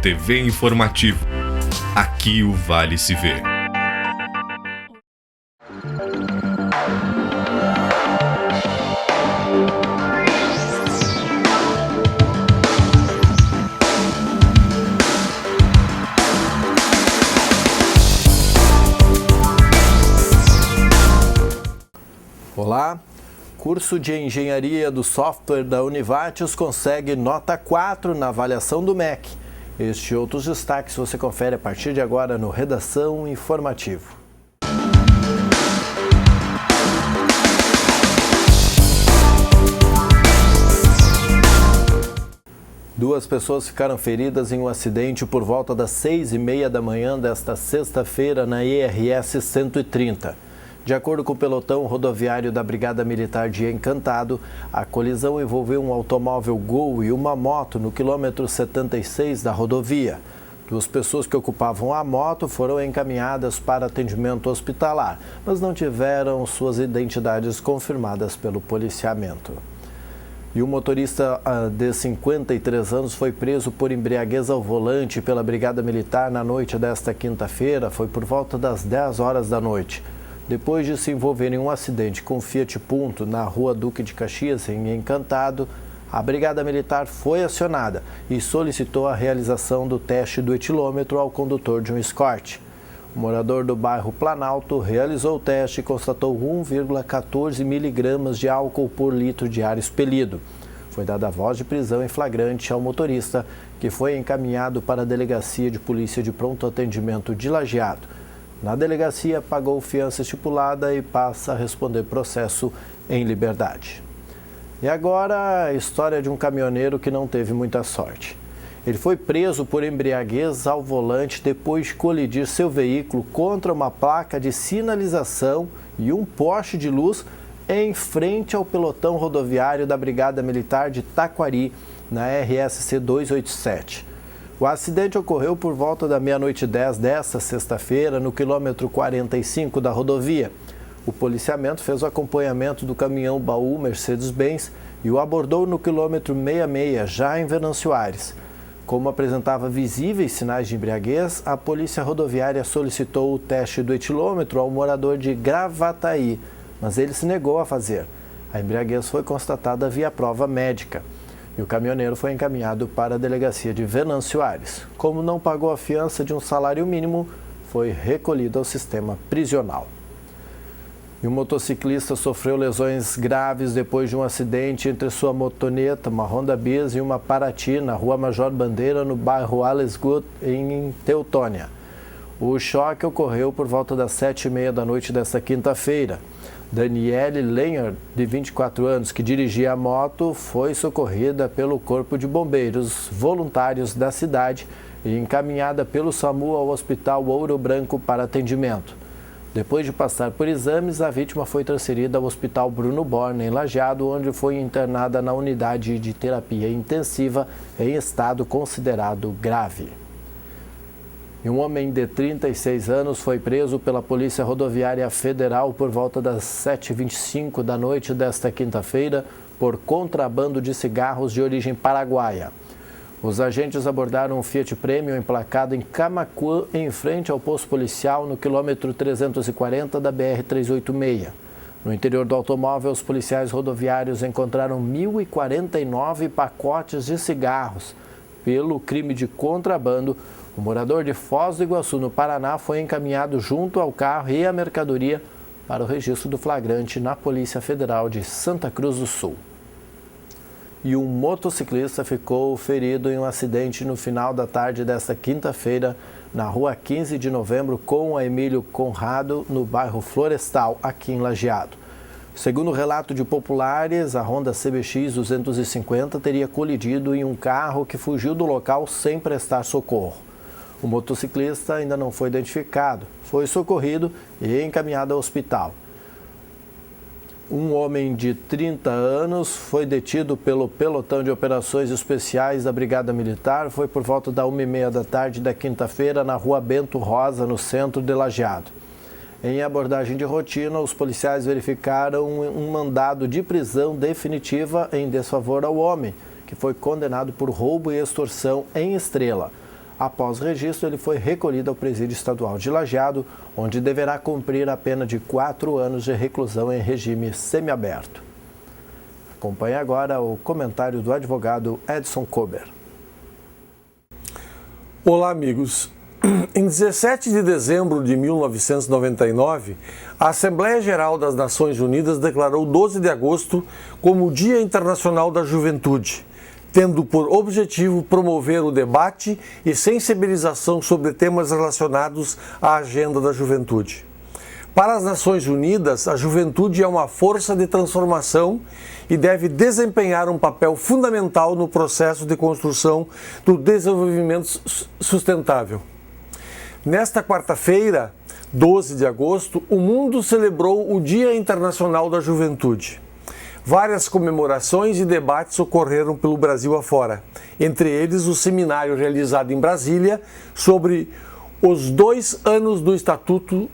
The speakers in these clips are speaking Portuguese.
TV Informativo. Aqui o Vale se vê. Olá, curso de Engenharia do Software da Univates consegue nota 4 na avaliação do MEC. Este e outros destaques você confere a partir de agora no Redação Informativo. Duas pessoas ficaram feridas em um acidente por volta das 6h30 da manhã desta sexta-feira na ERS 130. De acordo com o pelotão rodoviário da Brigada Militar de Encantado, a colisão envolveu um automóvel Gol e uma moto no quilômetro 76 da rodovia. Duas pessoas que ocupavam a moto foram encaminhadas para atendimento hospitalar, mas não tiveram suas identidades confirmadas pelo policiamento. E o motorista de 53 anos foi preso por embriaguez ao volante pela Brigada Militar na noite desta quinta-feira, foi por volta das 10 horas da noite. Depois de se envolver em um acidente com Fiat Punto na rua Duque de Caxias, em Encantado, a Brigada Militar foi acionada e solicitou a realização do teste do etilômetro ao condutor de um Escort. O morador do bairro Planalto realizou o teste e constatou 1,14 miligramas de álcool por litro de ar expelido. Foi dada a voz de prisão em flagrante ao motorista, que foi encaminhado para a Delegacia de Polícia de Pronto Atendimento de Lajeado. Na delegacia, pagou fiança estipulada e passa a responder processo em liberdade. E agora, a história de um caminhoneiro que não teve muita sorte. Ele foi preso por embriaguez ao volante depois de colidir seu veículo contra uma placa de sinalização e um poste de luz em frente ao pelotão rodoviário da Brigada Militar de Taquari, na RSC 287. O acidente ocorreu por volta da 00h10 desta sexta-feira, no quilômetro 45 da rodovia. O policiamento fez o acompanhamento do caminhão baú Mercedes-Benz e o abordou no quilômetro 66, já em Venâncio Aires. Como apresentava visíveis sinais de embriaguez, a polícia rodoviária solicitou o teste do etilômetro ao morador de Gravataí, mas ele se negou a fazer. A embriaguez foi constatada via prova médica. E o caminhoneiro foi encaminhado para a delegacia de Venâncio Aires. Como não pagou a fiança de um salário mínimo, foi recolhido ao sistema prisional. E um motociclista sofreu lesões graves depois de um acidente entre sua motoneta, uma Honda Bis, e uma Paraty, na rua Major Bandeira, no bairro Allesgut, em Teutônia. O choque ocorreu por volta das 7h30 da noite desta quinta-feira. Daniele Lenhard, de 24 anos, que dirigia a moto, foi socorrida pelo Corpo de Bombeiros Voluntários da cidade e encaminhada pelo SAMU ao Hospital Ouro Branco para atendimento. Depois de passar por exames, a vítima foi transferida ao Hospital Bruno Borne, em Lajeado, onde foi internada na unidade de terapia intensiva em estado considerado grave. E um homem de 36 anos foi preso pela Polícia Rodoviária Federal por volta das 7h25 da noite desta quinta-feira por contrabando de cigarros de origem paraguaia. Os agentes abordaram um Fiat Premium emplacado em Camaquã, em frente ao posto policial no quilômetro 340 da BR-386. No interior do automóvel, os policiais rodoviários encontraram 1.049 pacotes de cigarros. Pelo crime de contrabando, o morador de Foz do Iguaçu, no Paraná, foi encaminhado junto ao carro e à mercadoria para o registro do flagrante na Polícia Federal de Santa Cruz do Sul. E um motociclista ficou ferido em um acidente no final da tarde desta quinta-feira, na rua 15 de novembro, com a Emílio Conrado, no bairro Florestal, aqui em Lajeado. Segundo o relato de populares, a Honda CBX 250 teria colidido em um carro que fugiu do local sem prestar socorro. O motociclista ainda não foi identificado, foi socorrido e encaminhado ao hospital. Um homem de 30 anos foi detido pelo pelotão de operações especiais da Brigada Militar. Foi por volta da 1h30 da tarde da quinta-feira na rua Bento Rosa, no centro de Lajeado. Em abordagem de rotina, os policiais verificaram um mandado de prisão definitiva em desfavor ao homem, que foi condenado por roubo e extorsão em Estrela. Após registro, ele foi recolhido ao Presídio Estadual de Lajeado, onde deverá cumprir a pena de 4 anos de reclusão em regime semiaberto. Acompanhe agora o comentário do advogado Edson Kober. Olá, amigos. Em 17 de dezembro de 1999, a Assembleia Geral das Nações Unidas declarou 12 de agosto como o Dia Internacional da Juventude, tendo por objetivo promover o debate e sensibilização sobre temas relacionados à agenda da juventude. Para as Nações Unidas, a juventude é uma força de transformação e deve desempenhar um papel fundamental no processo de construção do desenvolvimento sustentável. Nesta quarta-feira, 12 de agosto, o mundo celebrou o Dia Internacional da Juventude. Várias comemorações e debates ocorreram pelo Brasil afora, entre eles o seminário realizado em Brasília sobre os 2 anos do Estatuto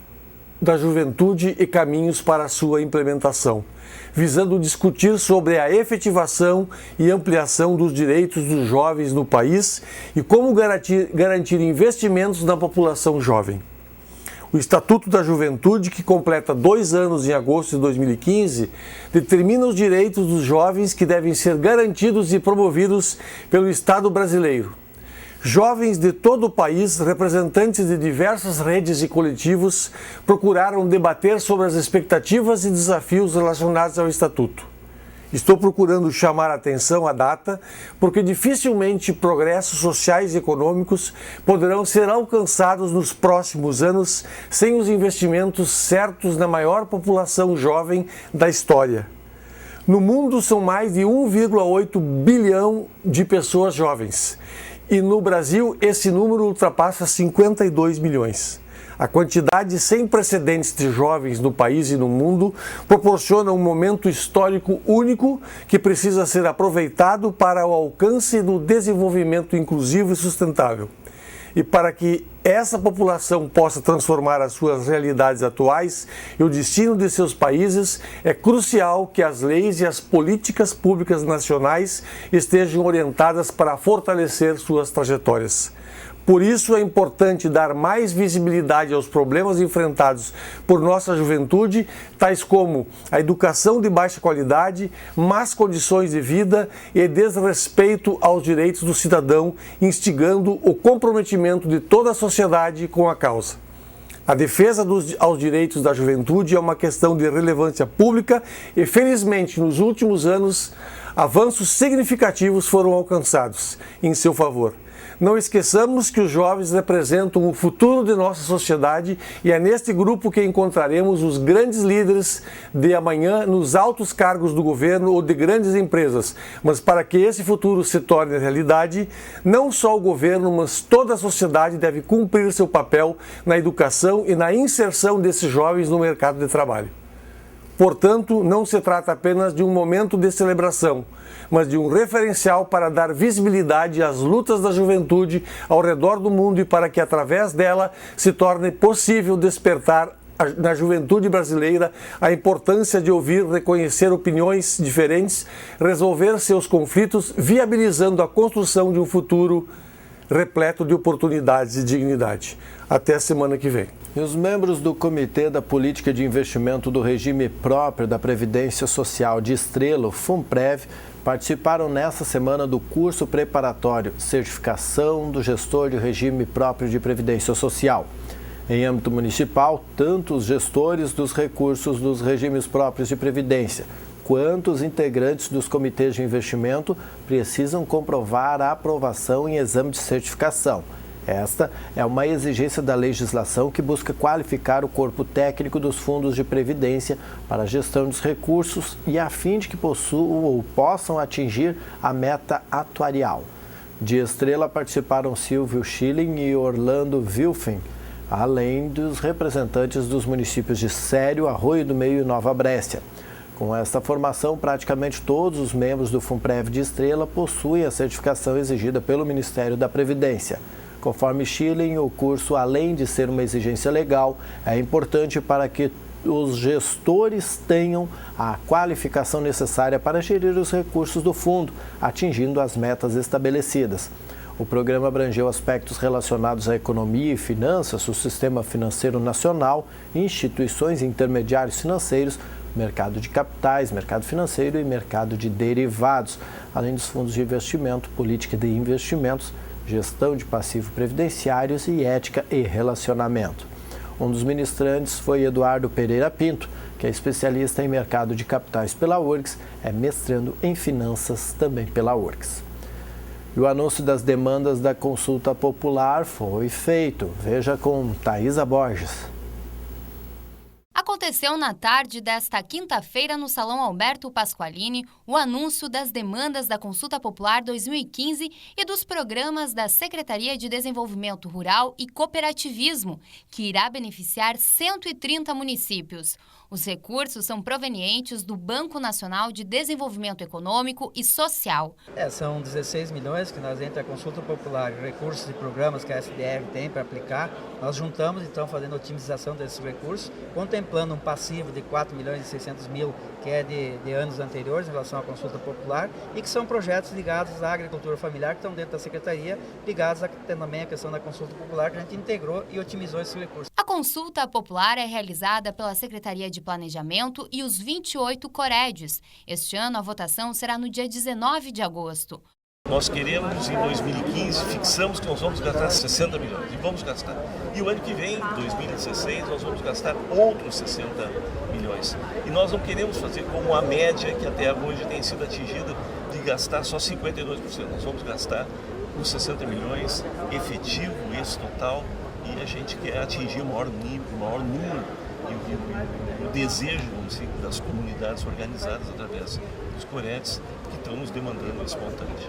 da Juventude e caminhos para a sua implementação, visando discutir sobre a efetivação e ampliação dos direitos dos jovens no país e como garantir investimentos na população jovem. O Estatuto da Juventude, que completa 2 anos em agosto de 2015, determina os direitos dos jovens que devem ser garantidos e promovidos pelo Estado brasileiro. Jovens de todo o país, representantes de diversas redes e coletivos, procuraram debater sobre as expectativas e desafios relacionados ao Estatuto. Estou procurando chamar a atenção à data, porque dificilmente progressos sociais e econômicos poderão ser alcançados nos próximos anos sem os investimentos certos na maior população jovem da história. No mundo são mais de 1,8 bilhão de pessoas jovens. E no Brasil, esse número ultrapassa 52 milhões. A quantidade sem precedentes de jovens no país e no mundo proporciona um momento histórico único que precisa ser aproveitado para o alcance do desenvolvimento inclusivo e sustentável. E para que essa população possa transformar as suas realidades atuais e o destino de seus países, é crucial que as leis e as políticas públicas nacionais estejam orientadas para fortalecer suas trajetórias. Por isso é importante dar mais visibilidade aos problemas enfrentados por nossa juventude, tais como a educação de baixa qualidade, más condições de vida e desrespeito aos direitos do cidadão, instigando o comprometimento de toda a sociedade com a causa. A defesa aos direitos da juventude é uma questão de relevância pública e, felizmente, nos últimos anos, avanços significativos foram alcançados em seu favor. Não esqueçamos que os jovens representam o futuro de nossa sociedade e é neste grupo que encontraremos os grandes líderes de amanhã nos altos cargos do governo ou de grandes empresas. Mas para que esse futuro se torne realidade, não só o governo, mas toda a sociedade deve cumprir seu papel na educação e na inserção desses jovens no mercado de trabalho. Portanto, não se trata apenas de um momento de celebração, mas de um referencial para dar visibilidade às lutas da juventude ao redor do mundo e para que, através dela, se torne possível despertar na juventude brasileira a importância de ouvir, reconhecer opiniões diferentes, resolver seus conflitos, viabilizando a construção de um futuro repleto de oportunidades e dignidade. Até a semana que vem. E os membros do Comitê da Política de Investimento do Regime Próprio da Previdência Social de Estrela, FUNPREV, participaram nesta semana do curso preparatório Certificação do Gestor de Regime Próprio de Previdência Social. Em âmbito municipal, tanto os gestores dos recursos dos regimes próprios de previdência quanto os integrantes dos comitês de investimento precisam comprovar a aprovação em exame de certificação. Esta é uma exigência da legislação que busca qualificar o corpo técnico dos fundos de previdência para a gestão dos recursos e a fim de que possuam ou possam atingir a meta atuarial. De Estrela participaram Silvio Schilling e Orlando Wilfen, além dos representantes dos municípios de Sério, Arroio do Meio e Nova Brécia. Com esta formação, praticamente todos os membros do FUNPREV de Estrela possuem a certificação exigida pelo Ministério da Previdência. Conforme Schilling, o curso, além de ser uma exigência legal, é importante para que os gestores tenham a qualificação necessária para gerir os recursos do fundo, atingindo as metas estabelecidas. O programa abrangeu aspectos relacionados à economia e finanças, o sistema financeiro nacional, instituições e intermediários financeiros, mercado de capitais, mercado financeiro e mercado de derivados, além dos fundos de investimento, política de investimentos, gestão de passivos previdenciários e ética e relacionamento. Um dos ministrantes foi Eduardo Pereira Pinto, que é especialista em mercado de capitais pela URGS, é mestrando em finanças também pela URGS. E o anúncio das demandas da consulta popular foi feito. Veja com Thaisa Borges. Aconteceu na tarde desta quinta-feira no Salão Alberto Pasqualini o anúncio das demandas da Consulta Popular 2015 e dos programas da Secretaria de Desenvolvimento Rural e Cooperativismo, que irá beneficiar 130 municípios. Os recursos são provenientes do Banco Nacional de Desenvolvimento Econômico e Social. São 16 milhões que nós, entre a Consulta Popular, recursos e programas que a SDR tem para aplicar, nós juntamos, então, fazendo a otimização desses recursos, contemplando um passivo de 4 milhões e 600 mil, que é de anos anteriores em relação à Consulta Popular, e que são projetos ligados à agricultura familiar, que estão dentro da Secretaria, ligados também à questão da Consulta Popular, que a gente integrou e otimizou esse recurso. A Consulta Popular é realizada pela Secretaria de Planejamento e os 28 COREDs. Este ano, a votação será no dia 19 de agosto. Nós queremos, em 2015, fixamos que nós vamos gastar 60 milhões e vamos gastar. E o ano que vem, 2016, nós vamos gastar outros 60 milhões. E nós não queremos fazer como a média que até hoje tem sido atingida de gastar só 52%. Nós vamos gastar os 60 milhões efetivo, esse total, e a gente quer atingir o maior número e o desejo, vamos dizer, das comunidades organizadas através dos COREDs que estão nos demandando esse montante.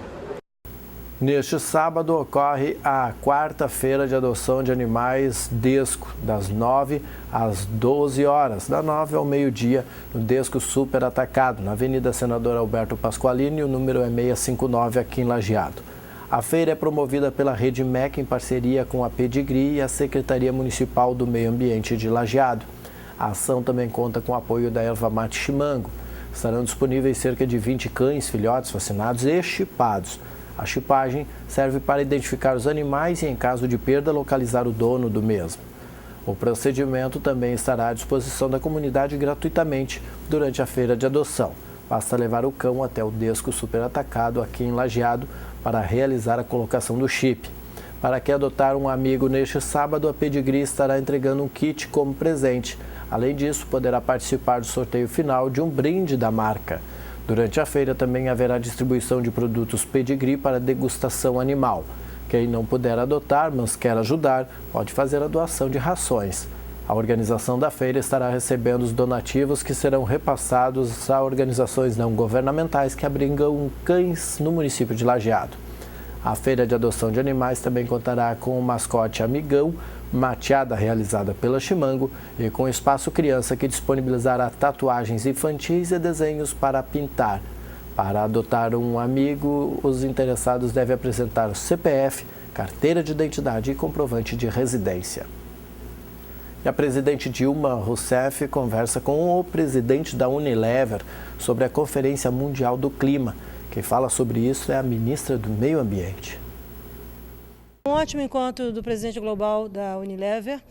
Neste sábado ocorre a quarta-feira de adoção de animais DESCO, das 9 às 12 horas, da 9 ao meio-dia, no DESCO Super Atacado, na Avenida Senador Alberto Pasqualini, o número é 659, aqui em Lajeado. A feira é promovida pela Rede MEC em parceria com a Pedigree e a Secretaria Municipal do Meio Ambiente de Lajeado. A ação também conta com o apoio da Erva Mate Chimango. Estarão disponíveis cerca de 20 cães filhotes vacinados e chipados. A chipagem serve para identificar os animais e, em caso de perda, localizar o dono do mesmo. O procedimento também estará à disposição da comunidade gratuitamente durante a feira de adoção. Basta levar o cão até o DESCO Super Atacado, aqui em Lajeado, para realizar a colocação do chip. Para quem adotar um amigo neste sábado, a Pedigree estará entregando um kit como presente. Além disso, poderá participar do sorteio final de um brinde da marca. Durante a feira também haverá distribuição de produtos Pedigree para degustação animal. Quem não puder adotar, mas quer ajudar, pode fazer a doação de rações. A organização da feira estará recebendo os donativos que serão repassados a organizações não governamentais que abrigam cães no município de Lajeado. A feira de adoção de animais também contará com o mascote Amigão, mateada realizada pela Chimango e com espaço criança que disponibilizará tatuagens infantis e desenhos para pintar. Para adotar um amigo, os interessados devem apresentar o CPF, carteira de identidade e comprovante de residência. E a presidente Dilma Rousseff conversa com o presidente da Unilever sobre a Conferência Mundial do Clima. Quem fala sobre isso é a ministra do Meio Ambiente. Um ótimo encontro do presidente global da Unilever.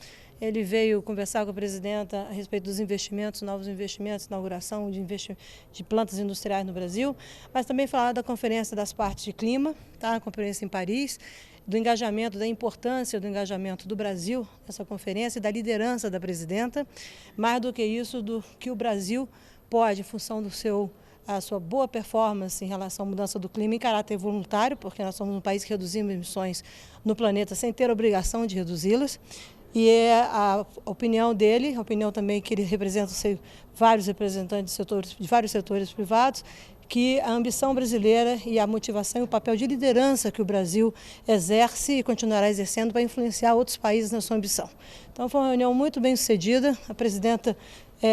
Ele veio conversar com a presidenta a respeito dos investimentos, novos investimentos, inauguração de plantas industriais no Brasil, mas também falar da Conferência das Partes de Clima, tá? A conferência em Paris, do engajamento, da importância do engajamento do Brasil nessa conferência e da liderança da presidenta. Mais do que isso, do que o Brasil pode, em função a sua boa performance em relação à mudança do clima em caráter voluntário, porque nós somos um país que reduzimos emissões no planeta sem ter obrigação de reduzi-las. E é a opinião dele, a opinião também que ele representa vários representantes de vários setores privados, que a ambição brasileira e a motivação e o papel de liderança que o Brasil exerce e continuará exercendo para influenciar outros países na sua ambição. Então foi uma reunião muito bem sucedida, a presidenta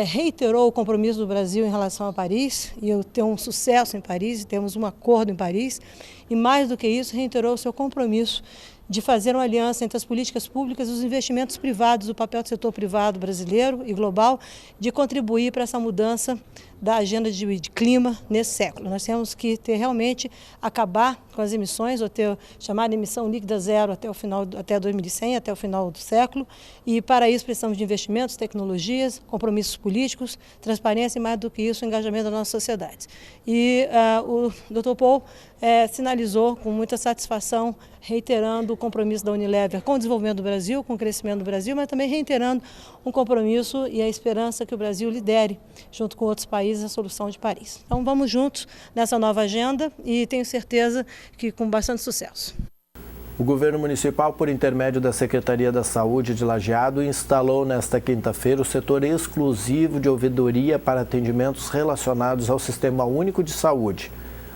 reiterou o compromisso do Brasil em relação a Paris, e eu tenho um sucesso em Paris, temos um acordo em Paris, e, mais do que isso, reiterou o seu compromisso de fazer uma aliança entre as políticas públicas e os investimentos privados, o papel do setor privado brasileiro e global, de contribuir para essa mudança da agenda de clima nesse século. Nós temos que realmente acabar com as emissões, ou ter chamada emissão líquida zero até 2100, até o final do século, e para isso precisamos de investimentos, tecnologias, compromissos políticos, transparência e, mais do que isso, o engajamento da nossa sociedade. E o Dr. Paul sinalizou com muita satisfação, reiterando o compromisso da Unilever com o desenvolvimento do Brasil, com o crescimento do Brasil, mas também reiterando um compromisso e a esperança que o Brasil lidere, junto com outros países, a solução de Paris. Então vamos juntos nessa nova agenda e tenho certeza que com bastante sucesso. O governo municipal, por intermédio da Secretaria da Saúde de Lajeado, instalou nesta quinta-feira o setor exclusivo de ouvidoria para atendimentos relacionados ao Sistema Único de Saúde.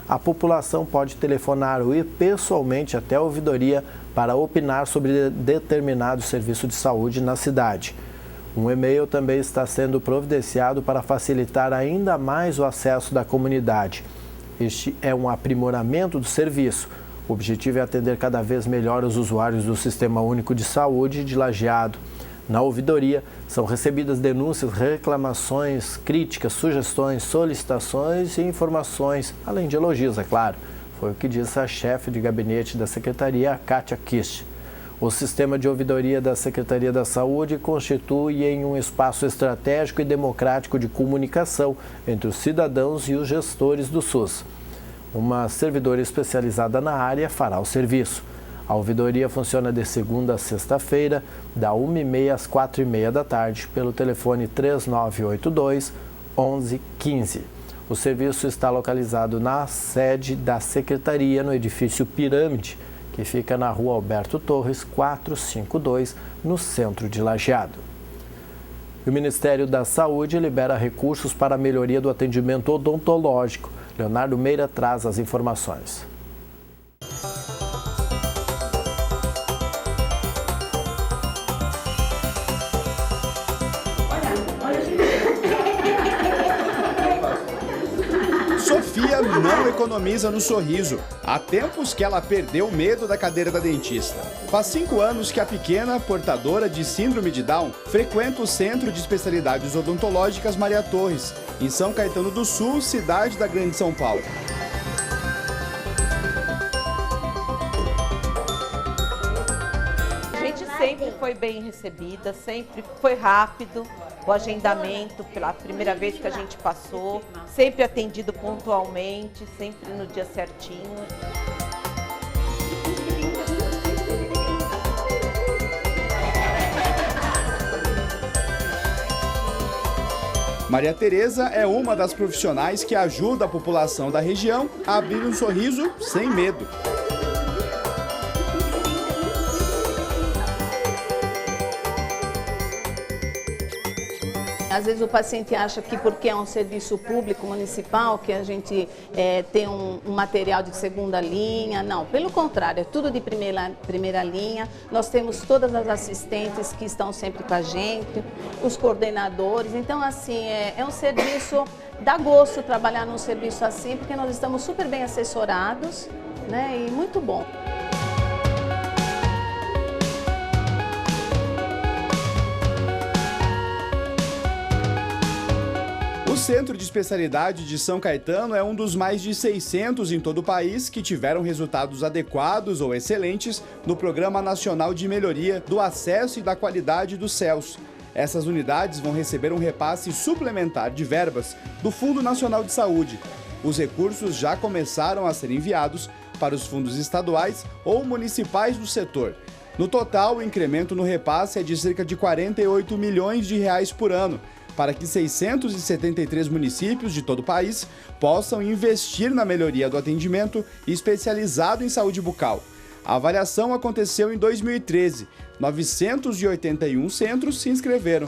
A população pode telefonar ou ir pessoalmente até a ouvidoria para opinar sobre determinado serviço de saúde na cidade. Um e-mail também está sendo providenciado para facilitar ainda mais o acesso da comunidade. Este é um aprimoramento do serviço. O objetivo é atender cada vez melhor os usuários do Sistema Único de Saúde de Lajeado. Na ouvidoria, são recebidas denúncias, reclamações, críticas, sugestões, solicitações e informações, além de elogios, é claro. Foi o que disse a chefe de gabinete da Secretaria, Kátia Kist. O sistema de ouvidoria da Secretaria da Saúde constitui um espaço estratégico e democrático de comunicação entre os cidadãos e os gestores do SUS. Uma servidora especializada na área fará o serviço. A ouvidoria funciona de segunda a sexta-feira, da 1h30 às 4h30 da tarde, pelo telefone 3982-1115. O serviço está localizado na sede da Secretaria, no edifício Pirâmide, que fica na Rua Alberto Torres, 452, no centro de Lajeado. O Ministério da Saúde libera recursos para a melhoria do atendimento odontológico. Leonardo Meira traz as informações. Sofia não economiza no sorriso. Há tempos que ela perdeu o medo da cadeira da dentista. Faz 5 anos que a pequena, portadora de síndrome de Down, frequenta o Centro de Especialidades Odontológicas Maria Torres, em São Caetano do Sul, cidade da Grande São Paulo. A gente sempre foi bem recebida, sempre foi rápido. O agendamento, pela primeira vez que a gente passou, sempre atendido pontualmente, sempre no dia certinho. Maria Tereza é uma das profissionais que ajuda a população da região a abrir um sorriso sem medo. Às vezes o paciente acha que porque é um serviço público municipal, que a gente tem um material de segunda linha. Não, pelo contrário, é tudo de primeira linha. Nós temos todas as assistentes que estão sempre com a gente, os coordenadores. Então, assim, é um serviço, dá gosto trabalhar num serviço assim, porque nós estamos super bem assessorados, né, e muito bom. O Centro de Especialidade de São Caetano é um dos mais de 600 em todo o país que tiveram resultados adequados ou excelentes no Programa Nacional de Melhoria do Acesso e da Qualidade dos CELS. Essas unidades vão receber um repasse suplementar de verbas do Fundo Nacional de Saúde. Os recursos já começaram a ser enviados para os fundos estaduais ou municipais do setor. No total, o incremento no repasse é de cerca de 48 milhões de reais por ano, para que 673 municípios de todo o país possam investir na melhoria do atendimento especializado em saúde bucal. A avaliação aconteceu em 2013. 981 centros se inscreveram.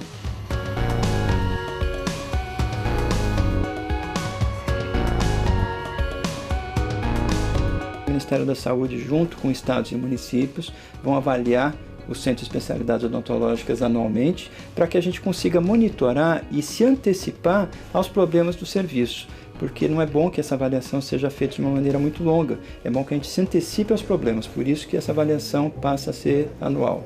O Ministério da Saúde, junto com estados e municípios, vão avaliar os centros de especialidades odontológicas anualmente, para que a gente consiga monitorar e se antecipar aos problemas do serviço. porque não é bom que essa avaliação seja feita de uma maneira muito longa. É bom que a gente se antecipe aos problemas, por isso que essa avaliação passa a ser anual.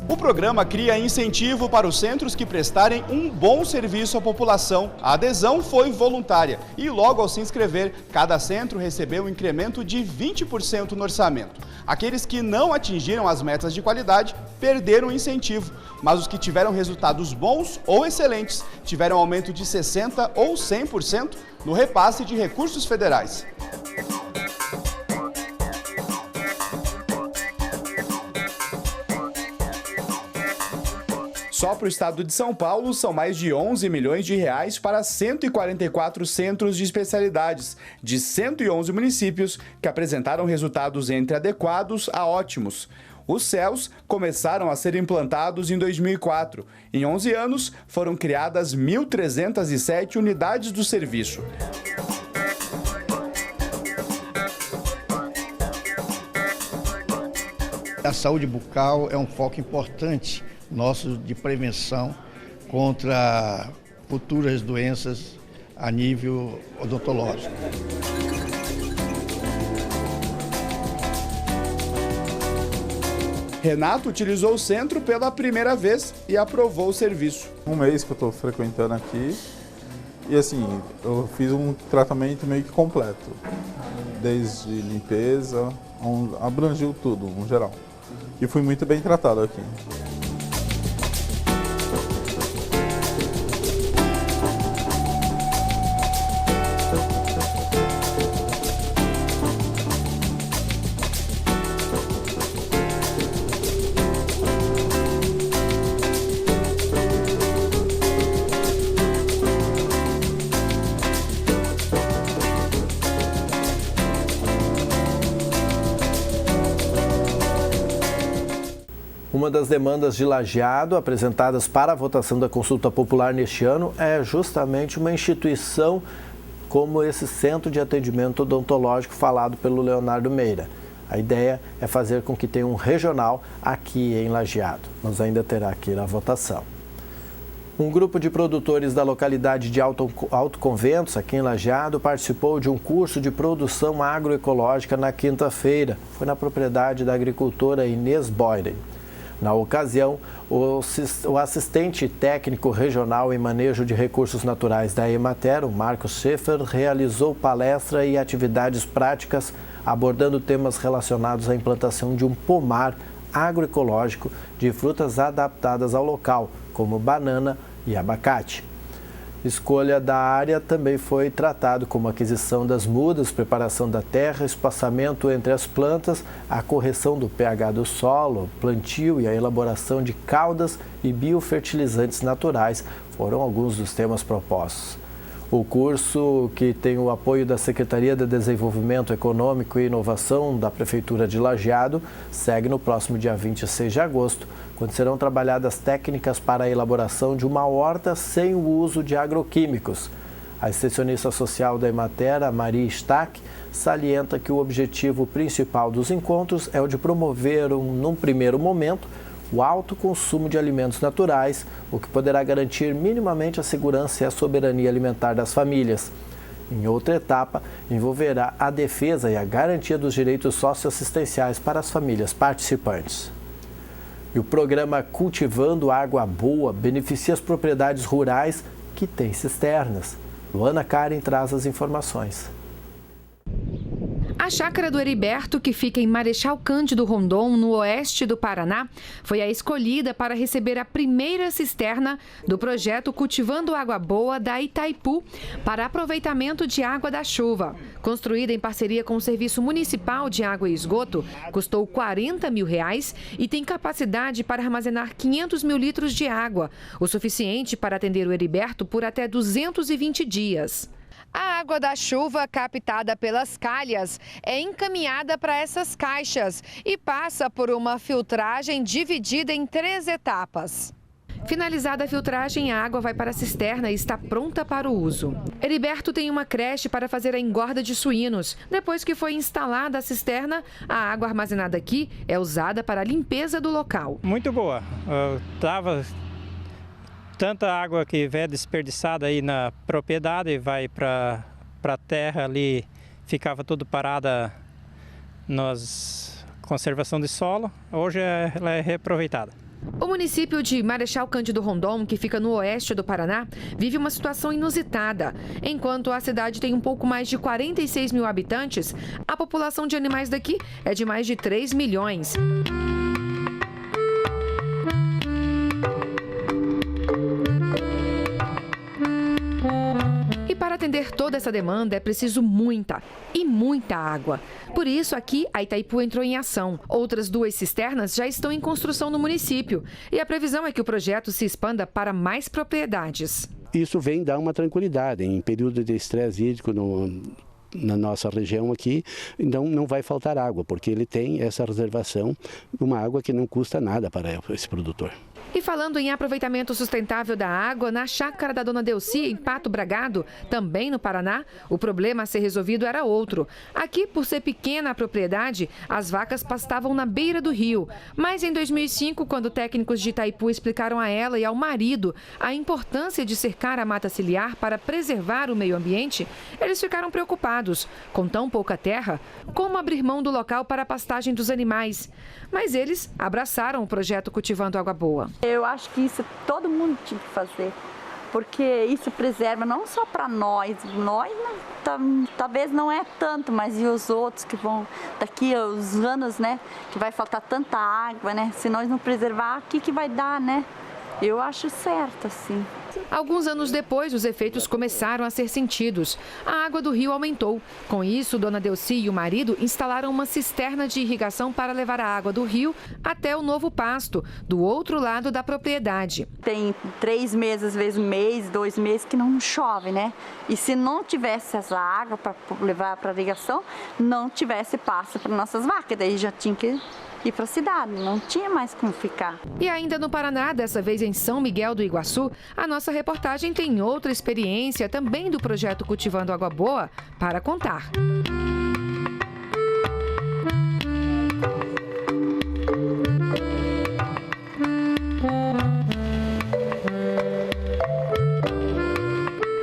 O programa cria incentivo para os centros que prestarem um bom serviço à população. A adesão foi voluntária e logo ao se inscrever, cada centro recebeu um incremento de 20% no orçamento. Aqueles que não atingiram as metas de qualidade perderam o incentivo, mas os que tiveram resultados bons ou excelentes tiveram aumento de 60% ou 100% no repasse de recursos federais. Só para o estado de São Paulo, são mais de 11 milhões de reais para 144 centros de especialidades, de 111 municípios que apresentaram resultados entre adequados a ótimos. Os CELs começaram a ser implantados em 2004. Em 11 anos, foram criadas 1.307 unidades do serviço. A saúde bucal é um foco importante nosso de prevenção contra futuras doenças a nível odontológico. Renato utilizou o centro pela primeira vez e aprovou o serviço. Um mês que eu estou frequentando aqui e assim, eu fiz um tratamento meio que completo, desde limpeza, abrangiu tudo, no geral. E fui muito bem tratado aqui. Uma das demandas de Lajeado apresentadas para a votação da consulta popular neste ano é justamente uma instituição como esse centro de atendimento odontológico falado pelo Leonardo Meira. A ideia é fazer com que tenha um regional aqui em Lajeado, mas ainda terá que ir à votação. Um grupo de produtores da localidade de Alto Conventos, aqui em Lajeado, participou de um curso de produção agroecológica na quinta-feira. Foi na propriedade da agricultora Inês Boyden. Na ocasião, o assistente técnico regional em manejo de recursos naturais da Emater, o Marcos Schaefer, realizou palestra e atividades práticas abordando temas relacionados à implantação de um pomar agroecológico de frutas adaptadas ao local, como banana e abacate. Escolha da área também foi tratado como aquisição das mudas, preparação da terra, espaçamento entre as plantas, a correção do pH do solo, plantio e a elaboração de caudas e biofertilizantes naturais foram alguns dos temas propostos. O curso, que tem o apoio da Secretaria de Desenvolvimento Econômico e Inovação da Prefeitura de Lajeado, segue no próximo dia 26 de agosto, quando serão trabalhadas técnicas para a elaboração de uma horta sem o uso de agroquímicos. A extensionista social da Emater, a Maria Stack, salienta que o objetivo principal dos encontros é o de promover, num primeiro momento, o alto consumo de alimentos naturais, o que poderá garantir minimamente a segurança e a soberania alimentar das famílias. Em outra etapa, envolverá a defesa e a garantia dos direitos socioassistenciais para as famílias participantes. E o programa Cultivando Água Boa beneficia as propriedades rurais que têm cisternas. Luana Karen traz as informações. A chácara do Heriberto, que fica em Marechal Cândido Rondon, no oeste do Paraná, foi a escolhida para receber a primeira cisterna do projeto Cultivando Água Boa da Itaipu para aproveitamento de água da chuva. Construída em parceria com o Serviço Municipal de Água e Esgoto, custou R$40 mil e tem capacidade para armazenar 500 mil litros de água, o suficiente para atender o Heriberto por até 220 dias. A água da chuva captada pelas calhas é encaminhada para essas caixas e passa por uma filtragem dividida em 3 etapas. Finalizada a filtragem, a água vai para a cisterna e está pronta para o uso. Heriberto tem uma creche para fazer a engorda de suínos. Depois que foi instalada a cisterna, a água armazenada aqui é usada para a limpeza do local. Muito boa. Tanta água que é desperdiçada aí na propriedade e vai para a terra ali, ficava tudo parada nas conservação de solo. Hoje ela é reaproveitada. O município de Marechal Cândido Rondon, que fica no oeste do Paraná, vive uma situação inusitada. Enquanto a cidade tem um pouco mais de 46 mil habitantes, a população de animais daqui é de mais de 3 milhões. E para atender toda essa demanda é preciso muita água. Por isso, aqui a Itaipu entrou em ação. Outras 2 cisternas já estão em construção no município. E a previsão é que o projeto se expanda para mais propriedades. Isso vem dar uma tranquilidade em período de estresse hídrico na nossa região aqui, então não vai faltar água, porque ele tem essa reservação de uma água que não custa nada para esse produtor. E falando em aproveitamento sustentável da água, na chácara da Dona Delci, em Pato Bragado, também no Paraná, o problema a ser resolvido era outro. Aqui, por ser pequena a propriedade, as vacas pastavam na beira do rio. Mas em 2005, quando técnicos de Itaipu explicaram a ela e ao marido a importância de cercar a mata ciliar para preservar o meio ambiente, eles ficaram preocupados. Com tão pouca terra, como abrir mão do local para a pastagem dos animais? Mas eles abraçaram o projeto Cultivando Água Boa. Eu acho que isso todo mundo tinha que fazer, porque isso preserva não só para nós talvez não é tanto, mas e os outros que vão daqui a uns anos, né, que vai faltar tanta água, né, se nós não preservar, o que vai dar, né? Eu acho certo, assim. Alguns anos depois, os efeitos começaram a ser sentidos. A água do rio aumentou. Com isso, Dona Delci e o marido instalaram uma cisterna de irrigação para levar a água do rio até o novo pasto, do outro lado da propriedade. Tem 3 meses, às vezes mês, 2 meses que não chove, né? E se não tivesse essa água para levar para a irrigação, não tivesse pasto para nossas vacas, daí já tinha que ir para a cidade, não tinha mais como ficar. E ainda no Paraná, dessa vez em São Miguel do Iguaçu, a nossa reportagem tem outra experiência também do projeto Cultivando Água Boa para contar.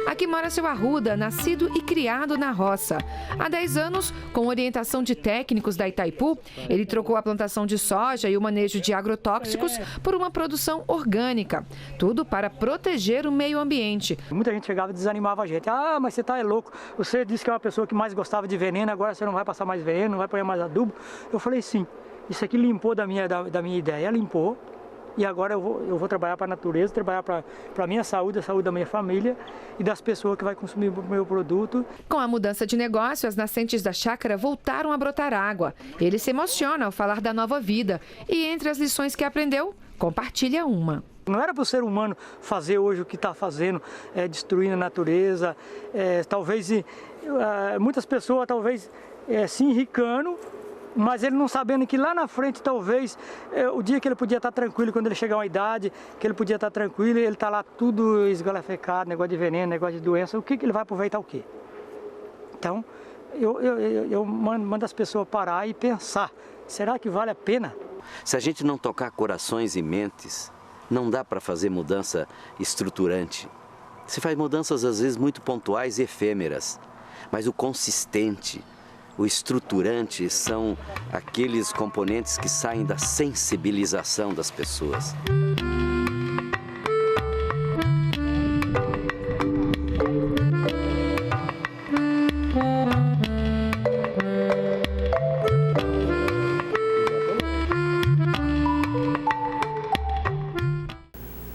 Aqui mora seu Arruda, nascido e criado na roça. Há 10 anos, com orientação de técnicos da Itaipu, ele trocou a plantação de soja e o manejo de agrotóxicos por uma produção orgânica. Tudo para proteger o meio ambiente. Muita gente chegava e desanimava a gente. Ah, mas você tá louco. Você disse que é uma pessoa que mais gostava de veneno, agora você não vai passar mais veneno, não vai pôr mais adubo. Eu falei sim, isso aqui limpou da minha ideia, limpou. E agora eu vou trabalhar para a natureza, trabalhar para a minha saúde, a saúde da minha família e das pessoas que vão consumir o meu produto. Com a mudança de negócio, as nascentes da chácara voltaram a brotar água. Ele se emociona ao falar da nova vida e, entre as lições que aprendeu, compartilha uma. Não era para o ser humano fazer hoje o que está fazendo, destruindo a natureza, muitas pessoas se enricando, mas ele não sabendo que lá na frente, talvez, o dia que ele podia estar tranquilo, quando ele chegar a uma idade, que ele podia estar tranquilo, ele está lá tudo esgalafecado, negócio de veneno, negócio de doença, o que ele vai aproveitar o quê? Então, eu mando as pessoas parar e pensar, será que vale a pena? Se a gente não tocar corações e mentes, não dá para fazer mudança estruturante. Se faz mudanças, às vezes, muito pontuais e efêmeras, mas o consistente, o estruturante são aqueles componentes que saem da sensibilização das pessoas.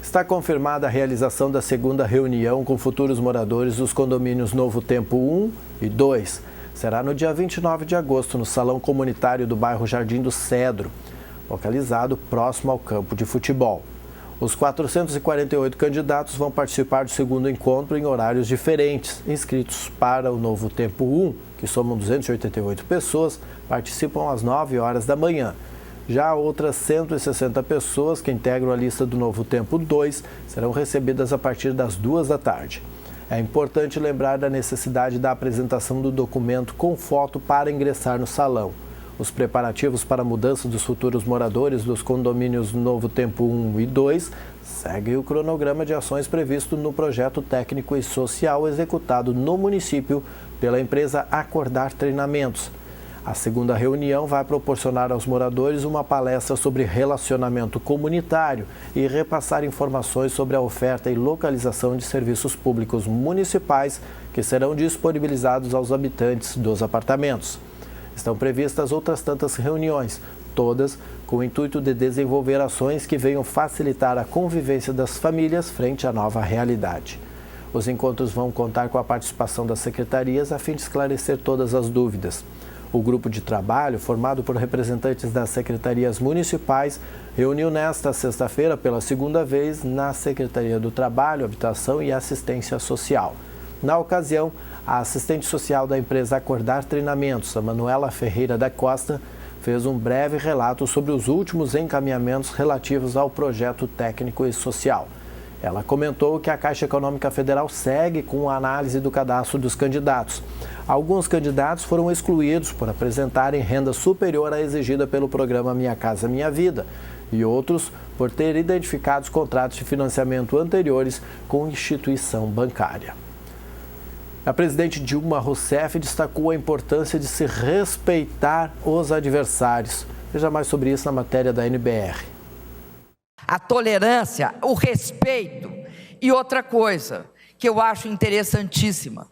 Está confirmada a realização da segunda reunião com futuros moradores dos condomínios Novo Tempo 1 e 2. Será no dia 29 de agosto, no Salão Comunitário do bairro Jardim do Cedro, localizado próximo ao campo de futebol. Os 448 candidatos vão participar do segundo encontro em horários diferentes. Inscritos para o Novo Tempo 1, que somam 288 pessoas, participam às 9 horas da manhã. Já outras 160 pessoas que integram a lista do Novo Tempo 2 serão recebidas a partir das 2 da tarde. É importante lembrar da necessidade da apresentação do documento com foto para ingressar no salão. Os preparativos para a mudança dos futuros moradores dos condomínios Novo Tempo 1 e 2 seguem o cronograma de ações previsto no projeto técnico e social executado no município pela empresa Acordar Treinamentos. A segunda reunião vai proporcionar aos moradores uma palestra sobre relacionamento comunitário e repassar informações sobre a oferta e localização de serviços públicos municipais que serão disponibilizados aos habitantes dos apartamentos. Estão previstas outras tantas reuniões, todas com o intuito de desenvolver ações que venham facilitar a convivência das famílias frente à nova realidade. Os encontros vão contar com a participação das secretarias a fim de esclarecer todas as dúvidas. O grupo de trabalho, formado por representantes das secretarias municipais, reuniu nesta sexta-feira pela segunda vez na Secretaria do Trabalho, Habitação e Assistência Social. Na ocasião, a assistente social da empresa Acordar Treinamentos, a Manuela Ferreira da Costa, fez um breve relato sobre os últimos encaminhamentos relativos ao projeto técnico e social. Ela comentou que a Caixa Econômica Federal segue com a análise do cadastro dos candidatos. Alguns candidatos foram excluídos por apresentarem renda superior à exigida pelo programa Minha Casa Minha Vida e outros por ter identificado contratos de financiamento anteriores com instituição bancária. A presidente Dilma Rousseff destacou a importância de se respeitar os adversários. Veja mais sobre isso na matéria da NBR. A tolerância, o respeito e outra coisa que eu acho interessantíssima,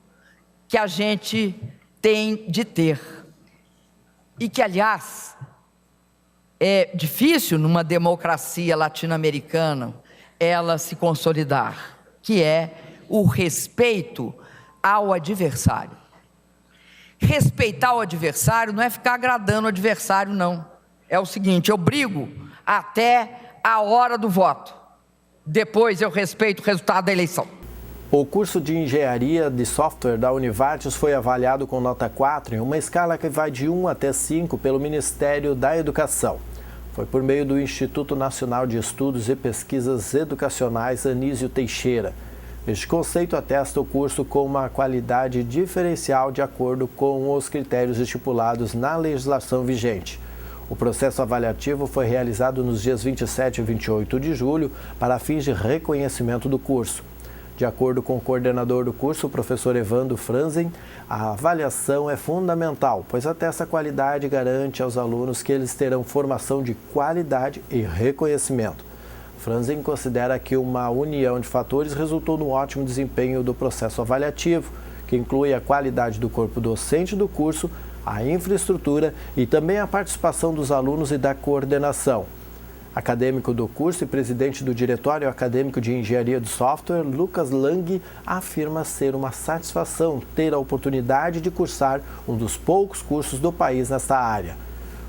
que a gente tem de ter e que, aliás, é difícil numa democracia latino-americana ela se consolidar, que é o respeito ao adversário. Respeitar o adversário não é ficar agradando o adversário, não. É o seguinte, eu brigo até a hora do voto. Depois eu respeito o resultado da eleição. O curso de Engenharia de Software da Univates foi avaliado com nota 4 em uma escala que vai de 1 até 5 pelo Ministério da Educação. Foi por meio do Instituto Nacional de Estudos e Pesquisas Educacionais Anísio Teixeira. Este conceito atesta o curso com uma qualidade diferencial de acordo com os critérios estipulados na legislação vigente. O processo avaliativo foi realizado nos dias 27 e 28 de julho para fins de reconhecimento do curso. De acordo com o coordenador do curso, o professor Evandro Franzen, a avaliação é fundamental, pois atesta a qualidade e garante aos alunos que eles terão formação de qualidade e reconhecimento. Franzen considera que uma união de fatores resultou no ótimo desempenho do processo avaliativo, que inclui a qualidade do corpo docente do curso, a infraestrutura e também a participação dos alunos e da coordenação. Acadêmico do curso e presidente do Diretório Acadêmico de Engenharia de Software, Lucas Lang, afirma ser uma satisfação ter a oportunidade de cursar um dos poucos cursos do país nesta área.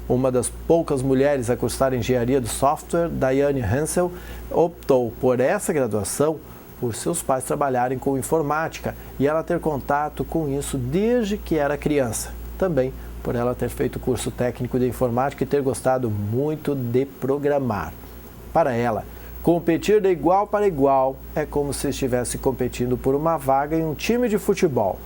Uma das poucas mulheres a cursar Engenharia de Software, Daiane Hansel, optou por essa graduação por seus pais trabalharem com informática e ela ter contato com isso desde que era criança. Também por ela ter feito curso técnico de informática e ter gostado muito de programar. Para ela, competir de igual para igual é como se estivesse competindo por uma vaga em um time de futebol.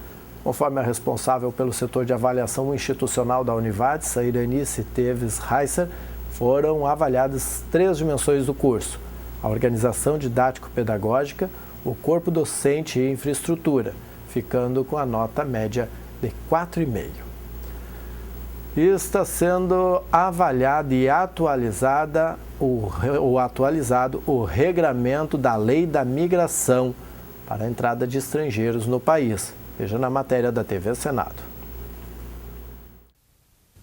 Conforme a responsável pelo setor de avaliação institucional da Univates, a Iranice Teves Reiser, foram avaliadas 3 dimensões do curso: a organização didático-pedagógica, o corpo docente e infraestrutura, ficando com a nota média de 4,5. Está sendo avaliado e atualizado o regramento da Lei da Migração para a entrada de estrangeiros no país. Veja na matéria da TV Senado.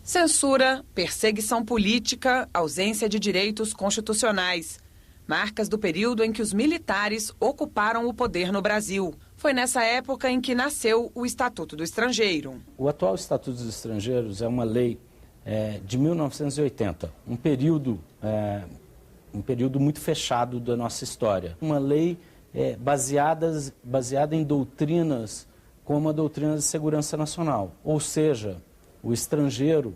Censura, perseguição política, ausência de direitos constitucionais. Marcas do período em que os militares ocuparam o poder no Brasil. Foi nessa época em que nasceu o Estatuto do Estrangeiro. O atual Estatuto dos Estrangeiros é uma lei de 1980, um período muito fechado da nossa história. Uma lei baseada em doutrinas como a doutrina de segurança nacional, ou seja, o estrangeiro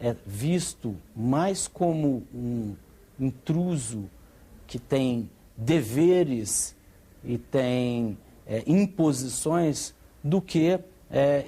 é visto mais como um intruso que tem deveres e tem imposições do que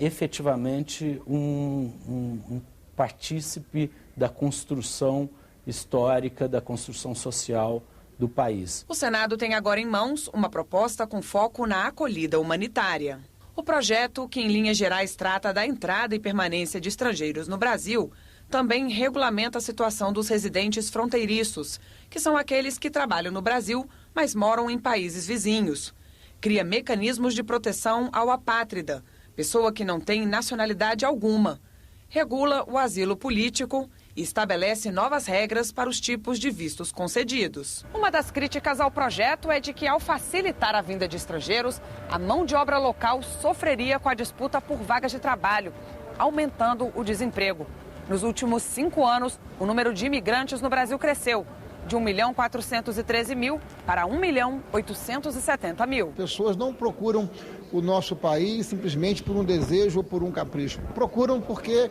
efetivamente um partícipe da construção histórica, da construção social do país. O Senado tem agora em mãos uma proposta com foco na acolhida humanitária. O projeto, que em linhas gerais trata da entrada e permanência de estrangeiros no Brasil, também regulamenta a situação dos residentes fronteiriços, que são aqueles que trabalham no Brasil, mas moram em países vizinhos. Cria mecanismos de proteção ao apátrida, pessoa que não tem nacionalidade alguma. Regula o asilo político e estabelece novas regras para os tipos de vistos concedidos. Uma das críticas ao projeto é de que, ao facilitar a vinda de estrangeiros, a mão de obra local sofreria com a disputa por vagas de trabalho, aumentando o desemprego. Nos últimos 5 anos, o número de imigrantes no Brasil cresceu de 1.413.000 para 1.870.000. Pessoas não procuram o nosso país simplesmente por um desejo ou por um capricho. Procuram porque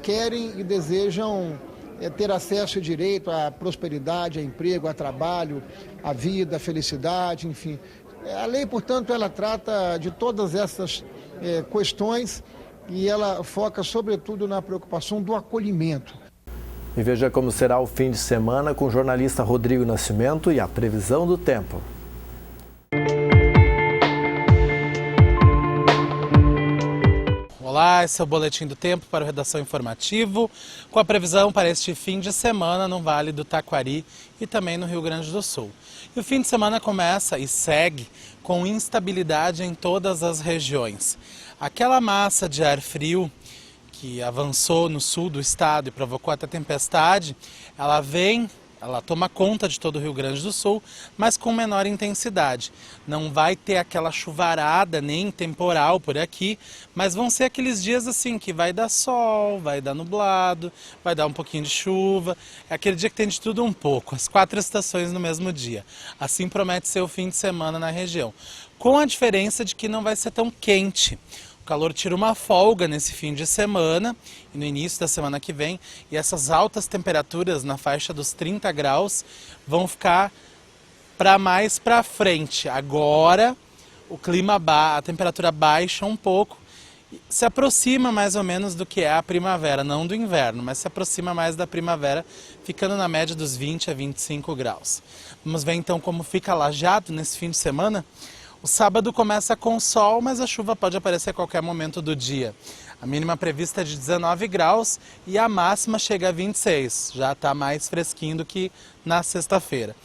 querem e desejam ter acesso e direito à prosperidade, a emprego, a trabalho, à vida, à felicidade, enfim. A lei, portanto, ela trata de todas essas questões e ela foca, sobretudo, na preocupação do acolhimento. E veja como será o fim de semana com o jornalista Rodrigo Nascimento e a previsão do tempo. Olá, esse é o Boletim do Tempo para o Redação Informativo, com a previsão para este fim de semana no Vale do Taquari e também no Rio Grande do Sul. E o fim de semana começa e segue com instabilidade em todas as regiões. Aquela massa de ar frio que avançou no sul do estado e provocou até tempestade, ela toma conta de todo o Rio Grande do Sul, mas com menor intensidade. Não vai ter aquela chuvarada nem temporal por aqui, mas vão ser aqueles dias assim que vai dar sol, vai dar nublado, vai dar um pouquinho de chuva. É aquele dia que tem de tudo um pouco, as 4 estações no mesmo dia. Assim promete ser o fim de semana na região, com a diferença de que não vai ser tão quente. O calor tira uma folga nesse fim de semana e no início da semana que vem, e essas altas temperaturas na faixa dos 30 graus vão ficar mais para frente. Agora a temperatura baixa um pouco, se aproxima mais ou menos do que é a primavera, não do inverno, mas se aproxima mais da primavera, ficando na média dos 20 a 25 graus. Vamos ver então como fica Lajeado nesse fim de semana. O sábado começa com sol, mas a chuva pode aparecer a qualquer momento do dia. A mínima prevista é de 19 graus e a máxima chega a 26. Já está mais fresquinho do que na sexta-feira.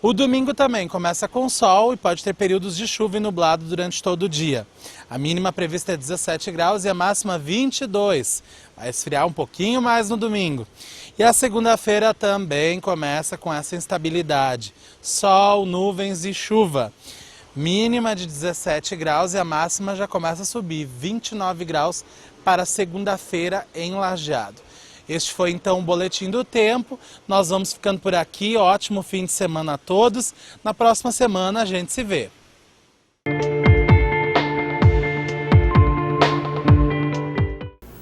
O domingo também começa com sol e pode ter períodos de chuva e nublado durante todo o dia. A mínima prevista é 17 graus e a máxima 22. Vai esfriar um pouquinho mais no domingo. E a segunda-feira também começa com essa instabilidade. Sol, nuvens e chuva. Mínima de 17 graus e a máxima já começa a subir, 29 graus para segunda-feira em Lajeado. Este foi então o Boletim do Tempo, nós vamos ficando por aqui, ótimo fim de semana a todos, na próxima semana a gente se vê.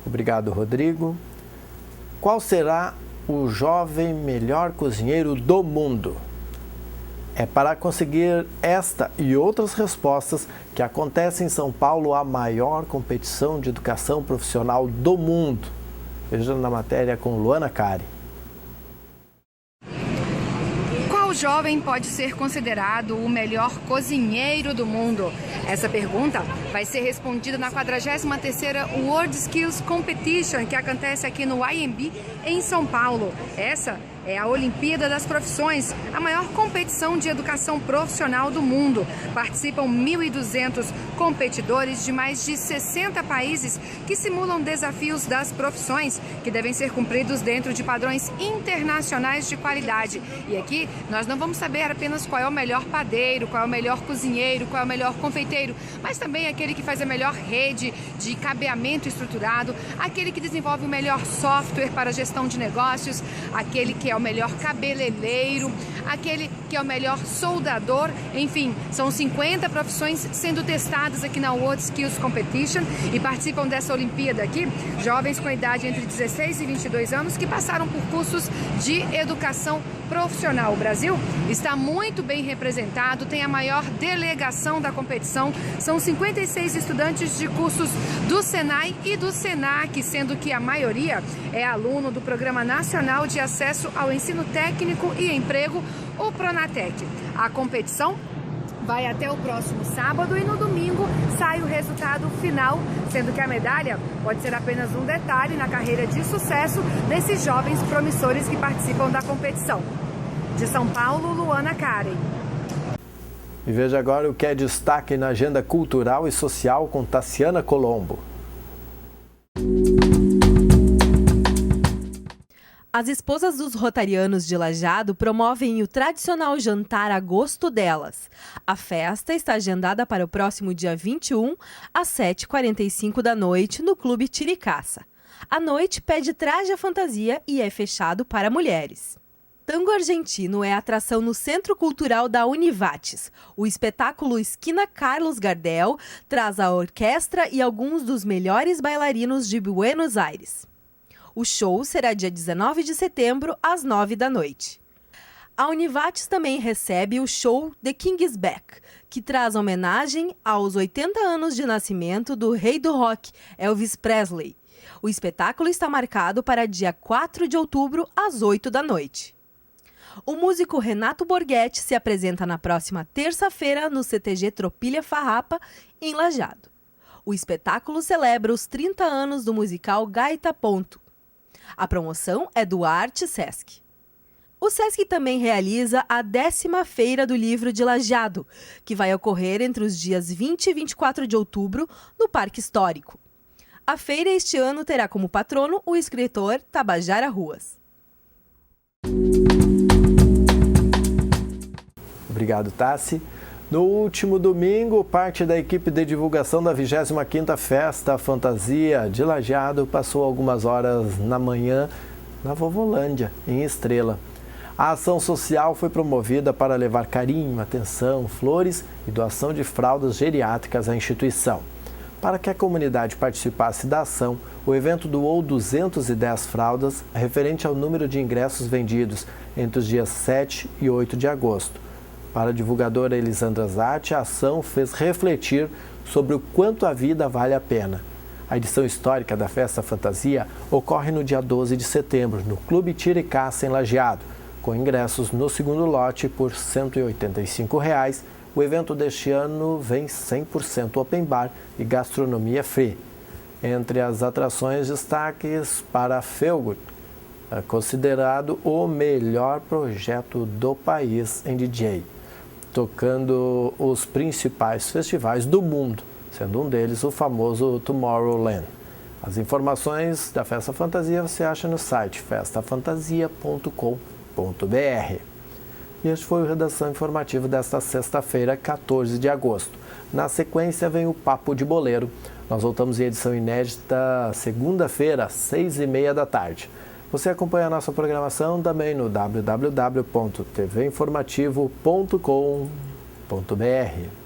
Obrigado, Rodrigo. Qual será o jovem melhor cozinheiro do mundo? É para conseguir esta e outras respostas que acontece em São Paulo a maior competição de educação profissional do mundo. Veja na matéria com Luana Cari. Qual jovem pode ser considerado o melhor cozinheiro do mundo? Essa pergunta vai ser respondida na 43ª World Skills Competition, que acontece aqui no IMB, em São Paulo. Essa é a Olimpíada das Profissões, a maior competição de educação profissional do mundo. Participam 1.200 competidores de mais de 60 países que simulam desafios das profissões que devem ser cumpridos dentro de padrões internacionais de qualidade. E aqui nós não vamos saber apenas qual é o melhor padeiro, qual é o melhor cozinheiro, qual é o melhor confeiteiro, mas também aquele que faz a melhor rede de cabeamento estruturado, aquele que desenvolve o melhor software para a gestão de negócios, aquele que é o melhor cabeleireiro, aquele que é o melhor soldador. Enfim, são 50 profissões sendo testadas aqui na World Skills Competition e participam dessa Olimpíada aqui jovens com idade entre 16 e 22 anos que passaram por cursos de educação profissional. O Brasil está muito bem representado, tem a maior delegação da competição. São 56 estudantes de cursos do Senai e do Senac, sendo que a maioria é aluno do Programa Nacional de Acesso ao Ensino Técnico e Emprego, o Pronatec. A competição vai até o próximo sábado e no domingo sai o resultado final, sendo que a medalha pode ser apenas um detalhe na carreira de sucesso desses jovens promissores que participam da competição. De São Paulo, Luana Karen. E veja agora o que é destaque na agenda cultural e social com Tassiana Colombo. As esposas dos rotarianos de Lajeado promovem o tradicional jantar a gosto delas. A festa está agendada para o próximo dia 21, às 7h45 da noite, no Clube Tiricaça. A noite pede traje à fantasia e é fechado para mulheres. Tango argentino é atração no Centro Cultural da Univates. O espetáculo Esquina Carlos Gardel traz a orquestra e alguns dos melhores bailarinos de Buenos Aires. O show será dia 19 de setembro, às 9 da noite. A Univates também recebe o show The King is Back, que traz homenagem aos 80 anos de nascimento do rei do rock, Elvis Presley. O espetáculo está marcado para dia 4 de outubro, às 8 da noite. O músico Renato Borghetti se apresenta na próxima terça-feira no CTG Tropilha Farrapa, em Lajeado. O espetáculo celebra os 30 anos do musical Gaita Ponto. A promoção é do Arte Sesc. O Sesc também realiza a 10ª Feira do Livro de Lajeado, que vai ocorrer entre os dias 20 e 24 de outubro no Parque Histórico. A feira este ano terá como patrono o escritor Tabajara Ruas. Obrigado, Tassi. No último domingo, parte da equipe de divulgação da 25ª Festa Fantasia de Lajeado passou algumas horas na manhã na Vovolândia, em Estrela. A ação social foi promovida para levar carinho, atenção, flores e doação de fraldas geriátricas à instituição. Para que a comunidade participasse da ação, o evento doou 210 fraldas, referente ao número de ingressos vendidos entre os dias 7 e 8 de agosto. Para a divulgadora Elisandra Zatti, a ação fez refletir sobre o quanto a vida vale a pena. A edição histórica da Festa Fantasia ocorre no dia 12 de setembro, no Clube Tiricaça, em Lajeado. Com ingressos no segundo lote por R$ 185. O evento deste ano vem 100% open bar e gastronomia free. Entre as atrações, destaques para a Feelgood, considerado o melhor projeto do país em DJ, tocando os principais festivais do mundo, sendo um deles o famoso Tomorrowland. As informações da Festa Fantasia você acha no site festafantasia.com.br. E este foi o Redação Informativa desta sexta-feira, 14 de agosto. Na sequência vem o Papo de Boleiro. Nós voltamos em edição inédita segunda-feira, às 6h30 da tarde. Você acompanha a nossa programação também no www.tvinformativo.com.br.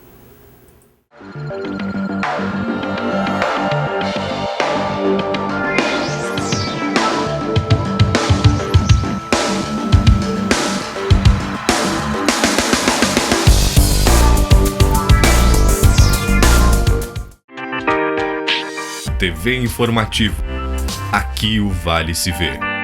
TV Informativo. Aqui o Vale se vê.